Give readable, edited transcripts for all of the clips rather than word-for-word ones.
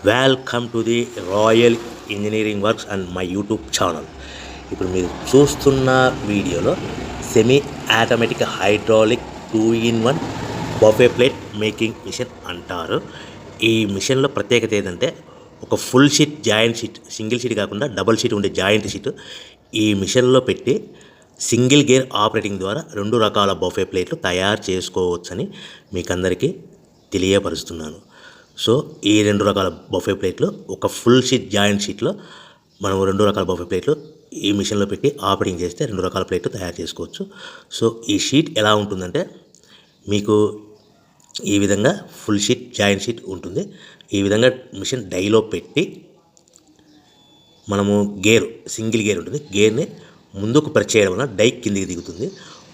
Welcome to the royal engineering works and my YouTube channel. ఇప్పుడు మీరు చూస్తున్న వీడియోలో semi automatic hydraulic 2-in-1 buffet plate making machine అంటారు. ఈ మిషన్లో ప్రత్యేకత ఏంటంటే ఒక full sheet joint sheet, single sheet కాకుండా డబుల్ షీట్ ఉండే జాయింట్ షీట్ ఈ మిషన్లో పెట్టి సింగిల్ గేర్ ఆపరేటింగ్ ద్వారా 2 రకాల బఫే ప్లేట్లు తయారు చేసుకోవచ్చని మీకు అందరికీ తెలియపరుస్తున్నాను. సో ఈ 2 రకాల బఫే ప్లేట్లు ఒక ఫుల్ షీట్ జాయింట్ షీట్లో మనం 2 రకాల బఫే ప్లేట్లు ఈ మిషన్లో పెట్టి ఆపరేటింగ్ చేస్తే 2 రకాల ప్లేట్లు తయారు చేసుకోవచ్చు. సో ఈ షీట్ ఎలా ఉంటుందంటే మీకు ఈ విధంగా ఫుల్ షీట్ జాయింట్ షీట్ ఉంటుంది. ఈ విధంగా మిషన్ డైలో పెట్టి మనము సింగిల్ గేర్ ఉంటుంది, గేర్ని ముందుకు ప్రెస్ చేయడం వల్ల డై కిందికి దిగుతుంది.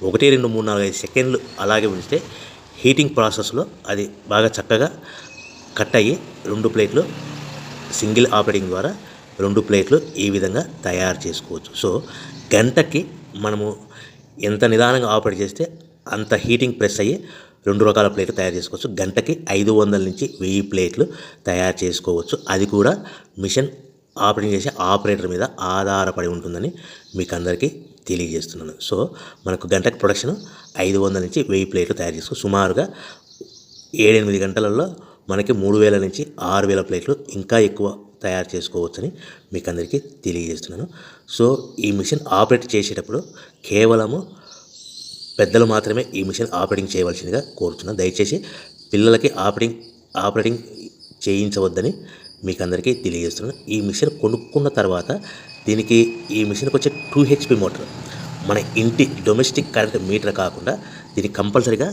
1, 2, 3, 4, 5 సెకండ్లు అలాగే ఉంచితే హీటింగ్ ప్రాసెస్లో అది బాగా చక్కగా కట్ అయ్యి 2 ప్లేట్లు సింగిల్ ఆపరేటింగ్ ద్వారా 2 ప్లేట్లు ఈ విధంగా తయారు చేసుకోవచ్చు. సో గంటకి మనము ఎంత నిదానంగా ఆపరేట్ చేస్తే అంత హీటింగ్ ప్రెస్ అయ్యి 2 రకాల ప్లేట్లు తయారు చేసుకోవచ్చు. గంటకి 500 నుంచి 1000 ప్లేట్లు తయారు చేసుకోవచ్చు. అది కూడా మిషన్ ఆపరేటింగ్ చేసే ఆపరేటర్ మీద ఆధారపడి ఉంటుందని మీకు అందరికీ తెలియజేస్తున్నాను. సో మనకు గంటకి ప్రొడక్షన్ 500 నుంచి 1000 ప్లేట్లు తయారు చేసుకోవచ్చు. సుమారుగా 7-8 గంటలలో మనకి 3000 నుంచి 6000 ప్లేట్లు ఇంకా ఎక్కువ తయారు చేసుకోవచ్చని మీకు అందరికీ తెలియజేస్తున్నాను. సో ఈ మిషన్ ఆపరేట్ చేసేటప్పుడు కేవలము పెద్దలు మాత్రమే ఈ మిషన్ ఆపరేటింగ్ చేయవలసిందిగా కోరుతున్నాను. దయచేసి పిల్లలకి ఆపరేటింగ్ చేయించవద్దని మీకు అందరికీ తెలియజేస్తున్నాను. ఈ మిషన్ కొనుక్కున్న తర్వాత ఈ మిషన్కి వచ్చే 2 HP మోటార్ మన ఇంటి డొమెస్టిక్ కరెంట్ మీటర్ కాకుండా దీనికి కంపల్సరీగా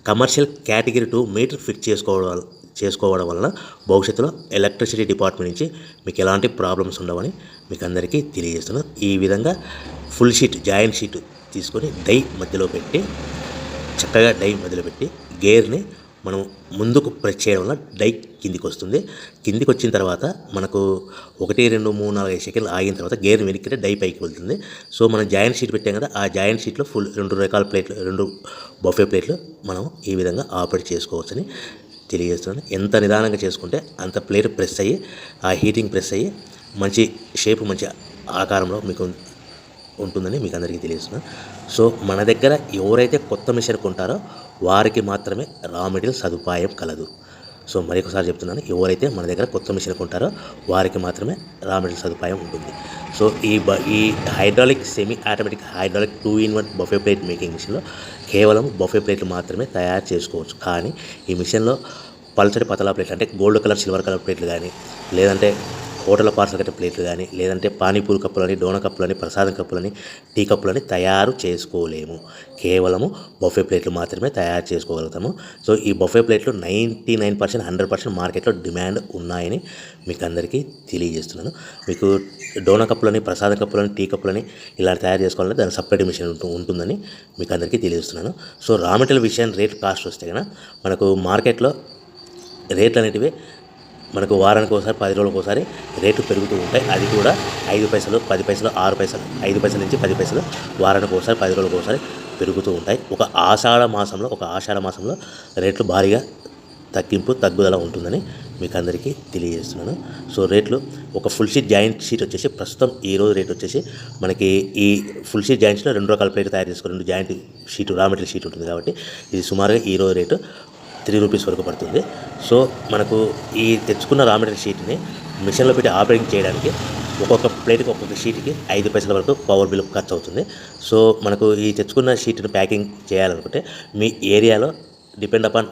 కమర్షియల్ కేటగిరీ 2 మీటర్ ఫిట్ చేసుకోవడం వలన భవిష్యత్తులో ఎలక్ట్రిసిటీ డిపార్ట్మెంట్ నుంచి మీకు ఎలాంటి ప్రాబ్లమ్స్ ఉండవని మీకు అందరికీ తెలియజేస్తున్నాను. ఈ విధంగా ఫుల్ షీట్ జాయింట్ షీట్ తీసుకొని చక్కగా డై మధ్యలో పెట్టి గేర్ని మనం ముందుకు ప్రెస్ చేయడం వల్ల డై కిందికి వస్తుంది. కిందికి వచ్చిన తర్వాత మనకు 1, 2, 3, 4, 5 సెకండ్లు ఆగిన తర్వాత గేర్ని వెనక్కి డై పైకి వెళ్తుంది. సో మనం జాయింట్ షీట్ పెట్టాం కదా, ఆ జాయింట్ షీట్లో 2 రకాల ప్లేట్లు 2 బఫే ప్లేట్లు మనం ఈ విధంగా ఆపరేట్ చేసుకోవచ్చని తెలియజేస్తున్నాను. ఎంత నిదానంగా చేసుకుంటే అంత ప్లేట్ ప్రెస్ అయ్యి ఆ హీటింగ్ ప్రెస్ అయ్యి మంచి షేప్ మంచి ఆకారంలో మీకు ఉంటుందని మీకు అందరికీ తెలియజేస్తున్నాను. సో మన దగ్గర ఎవరైతే కొత్త మిషన్ కొంటారో వారికి మాత్రమే రా మెటీరియల్ సదుపాయం కలదు. సో మరొకసారి చెప్తున్నాను, ఎవరైతే మన దగ్గర కొత్త మిషన్ కొంటారో వారికి మాత్రమే రా మెటీరియల్ సదుపాయం ఉంటుంది. సో ఈ semi automatic hydraulic 2-in-1 buffet plate making మిషన్లో కేవలం బఫే ప్లేట్లు మాత్రమే తయారు చేసుకోవచ్చు. కానీ ఈ మిషన్లో పల్చటి పతలా ప్లేట్లు అంటే గోల్డ్ కలర్ సిల్వర్ కలర్ ప్లేట్లు కానీ, లేదంటే హోటల్ పార్సల్ కట్టే ప్లేట్లు కానీ, లేదంటే పానీపూరి కప్పులని, డోన కప్పులని, ప్రసాదం కప్పులని, టీ కప్పులని తయారు చేసుకోలేము. కేవలము బఫే ప్లేట్లు మాత్రమే తయారు చేసుకోగలుగుతాము. సో ఈ బఫే ప్లేట్లు 99%, 100% మార్కెట్లో డిమాండ్ ఉన్నాయని మీకు అందరికీ తెలియజేస్తున్నాను. మీకు డోన కప్పులని, ప్రసాదం కప్పులని, టీ కప్పులని ఇలా తయారు చేసుకోవాలంటే దాని సపరేట్ మిషన్ ఉంటుందని మీకు అందరికీ తెలియజేస్తున్నాను. సో రా మెటీరియల్ విషయాన్ని రేట్ కాస్ట్ వస్తే కనుక మనకు మార్కెట్లో రేట్లు అనేటివి మనకు వారానికి ఒకసారి 10 రోజులకు ఒకసారి రేటు పెరుగుతూ ఉంటాయి. అది కూడా 5 పైసలు, 10 పైసలు, 6 పైసలు, 5 పైసల నుంచి 10 పైసలు వారానికి ఒకసారి 10 రోజులకు ఒకసారి పెరుగుతూ ఉంటాయి. ఒక ఆషాఢ మాసంలో రేట్లు భారీగా తగ్గుదల ఉంటుందని మీకు అందరికీ తెలియజేస్తున్నాను. సో రేట్లు ఒక ఫుల్ షీట్ జాయింట్ షీట్ వచ్చేసి ప్రస్తుతం ఈరోజు రేట్ వచ్చేసి మనకి ఈ ఫుల్ షీట్ జాయింట్ షీట్లో 2 రకాల ప్లేట్లు తయారు చేసుకో 2 joint sheet raw material sheet ఉంటుంది కాబట్టి ఇది సుమారుగా ఈరోజు రేటు 3 రూపీస్ వరకు పడుతుంది. సో మనకు ఈ తెచ్చుకున్న రా మెటీరియల్ షీట్ని మిషన్లో పెట్టి ఆపరేటింగ్ చేయడానికి ఒక్కొక్క ప్లేట్కి ఒక్కొక్క షీట్కి 5 పైసల వరకు పవర్ బిల్ ఖర్చు అవుతుంది. సో మనకు ఈ తెచ్చుకున్న షీట్ని ప్యాకింగ్ చేయాలనుకుంటే మీ ఏరియాలో డిపెండ్ అపాన్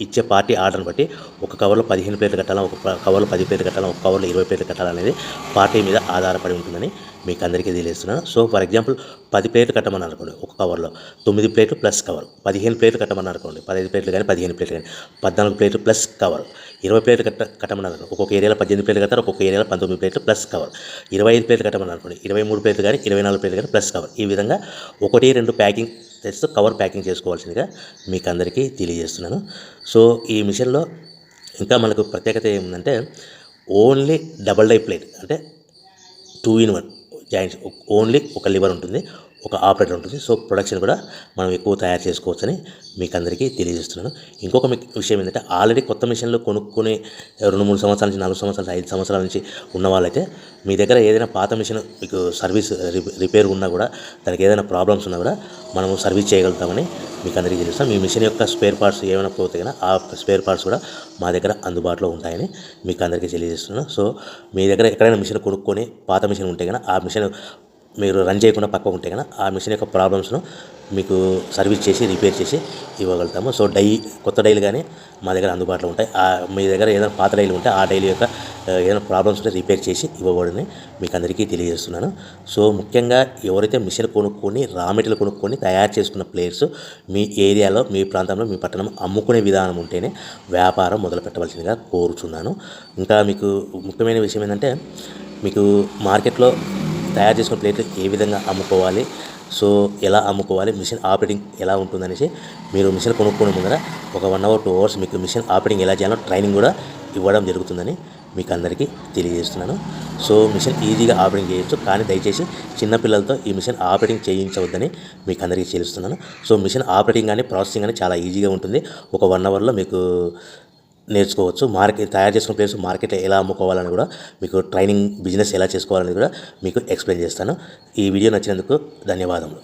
ఇచ్చే పార్టీ ఆర్డర్ని బట్టి ఒక కవర్లో 15 ప్లేట్లు కట్టాలా, ఒక కవర్లో 10 ప్లేట్లు కట్టాలా, ఒక కవర్లో 20 ప్లేట్లు కట్టాలనేది పార్టీ మీద ఆధారపడి ఉంటుందని మీకు అందరికీ తెలియజేస్తున్నాను. సో ఫర్ ఎగ్జాంపుల్ 10 ప్లేట్లు కట్టమని అనుకోండి, ఒక కవర్లో 9 ప్లేట్లు ప్లస్ కవర్. 15 ప్లేట్లు కట్టమని అనుకోండి, 15 ప్లేట్లు కానీ 15 ప్లేట్లు కానీ 14 ప్లేట్లు ప్లస్ కవర్. 20 ప్లేట్లు కట్టమని అనుకోండి, ఒక్కొక్క ఏరియాలో 18 ప్లేట్లు కట్టారు, ఒక్కొక్క ఏరియాలో 19 ప్లేట్లు ప్లస్ కవర్. 25 ప్లేట్లు కట్టమని అనుకోండి, 23 ప్లేట్లు కానీ 24 ప్లేట్లు కానీ ప్లస్ కవర్. ఈ విధంగా 1-2 ప్యాకింగ్ తెస్తూ కవర్ ప్యాకింగ్ చేసుకోవాల్సిందిగా మీకు అందరికీ తెలియజేస్తున్నాను. సో ఈ మిషన్లో ఇంకా మనకు ప్రత్యేకత ఏముందంటే ఓన్లీ డబల్ డై ప్లేట్ అంటే 2-in-1 జాయింట్స్ ఓన్లీ ఒక లివర్ ఉంటుంది. ఒక ఆపరేటర్ ఉంటుంది. సో ప్రొడక్షన్ కూడా మనం ఎక్కువ తయారు చేసుకోవచ్చని మీకు అందరికీ తెలియజేస్తున్నాను. ఇంకొక విషయం ఏంటంటే ఆల్రెడీ కొత్త మిషన్లు కొనుక్కొని 2-3 సంవత్సరాల నుంచి 4 సంవత్సరాల నుంచి 5 సంవత్సరాల నుంచి ఉన్న వాళ్ళైతే మీ దగ్గర ఏదైనా పాత మిషన్ మీకు సర్వీస్ రిపేర్ ఉన్నా కూడా దానికి ఏదైనా ప్రాబ్లమ్స్ ఉన్నా కూడా మనము సర్వీస్ చేయగలుగుతామని మీకు అందరికీ తెలుస్తాం. మీ మిషన్ యొక్క స్పేర్ పార్ట్స్ ఏమైనా పోతే కనుక ఆ స్పేర్ పార్ట్స్ కూడా మా దగ్గర అందుబాటులో ఉంటాయని మీకు అందరికీ తెలియజేస్తున్నాను. సో మీ దగ్గర ఎక్కడైనా మిషన్ కొనుక్కొని పాత మిషన్ ఉంటే కనుక ఆ మిషన్ మీరు రన్ చేయకుండా పక్క ఉంటే కనుక ఆ మిషన్ యొక్క ప్రాబ్లమ్స్ను మీకు సర్వీస్ చేసి రిపేర్ చేసి ఇవ్వగలుగుతాము. సో కొత్త డైలు కానీ మా దగ్గర అందుబాటులో ఉంటాయి. మీ దగ్గర ఏదైనా పాత డైలు ఉంటే ఆ డైలు యొక్క ఏదైనా ప్రాబ్లమ్స్ ఉంటే రిపేర్ చేసి ఇవ్వబడని మీకు అందరికీ తెలియజేస్తున్నాను. సో ముఖ్యంగా ఎవరైతే మిషన్ కొనుక్కొని రా మెటీరియల్ కొనుక్కొని తయారు చేసుకున్న ప్లేయర్స్ మీ ఏరియాలో మీ ప్రాంతంలో మీ పట్టణం అమ్ముకునే విధానం ఉంటేనే వ్యాపారం మొదలు పెట్టవలసిందిగా కోరుచున్నాను. ఇంకా మీకు ముఖ్యమైన విషయం ఏంటంటే మీకు మార్కెట్లో తయారు చేసుకున్న ప్లేట్లు ఏ విధంగా అమ్ముకోవాలి, సో ఎలా అమ్ముకోవాలి, మిషన్ ఆపరేటింగ్ ఎలా ఉంటుందనేసి మీరు మిషన్ కొనుక్కునే ముందర ఒక 1 అవర్ 2 అవర్స్ మీకు మిషన్ ఆపరేటింగ్ ఎలా చేయాలో ట్రైనింగ్ కూడా ఇవ్వడం జరుగుతుందని మీకు అందరికీ తెలియజేస్తున్నాను. సో మిషన్ ఈజీగా ఆపరేటింగ్ చేయొచ్చు, కానీ దయచేసి చిన్నపిల్లలతో ఈ మిషన్ ఆపరేటింగ్ చేయించవద్దని మీకు అందరికీ తెలుస్తున్నాను. సో మిషన్ ఆపరేటింగ్ కానీ ప్రాసెసింగ్ కానీ చాలా ఈజీగా ఉంటుంది. ఒక 1 అవర్లో మీకు నేర్చుకోవచ్చు. తయారు చేసుకున్న ప్లేస్ మార్కెట్లో ఎలా అమ్ముకోవాలని కూడా మీకు ట్రైనింగ్ బిజినెస్ ఎలా చేసుకోవాలని కూడా మీకు ఎక్స్ప్లెయిన్ చేస్తాను. ఈ వీడియో నచ్చినందుకు ధన్యవాదములు.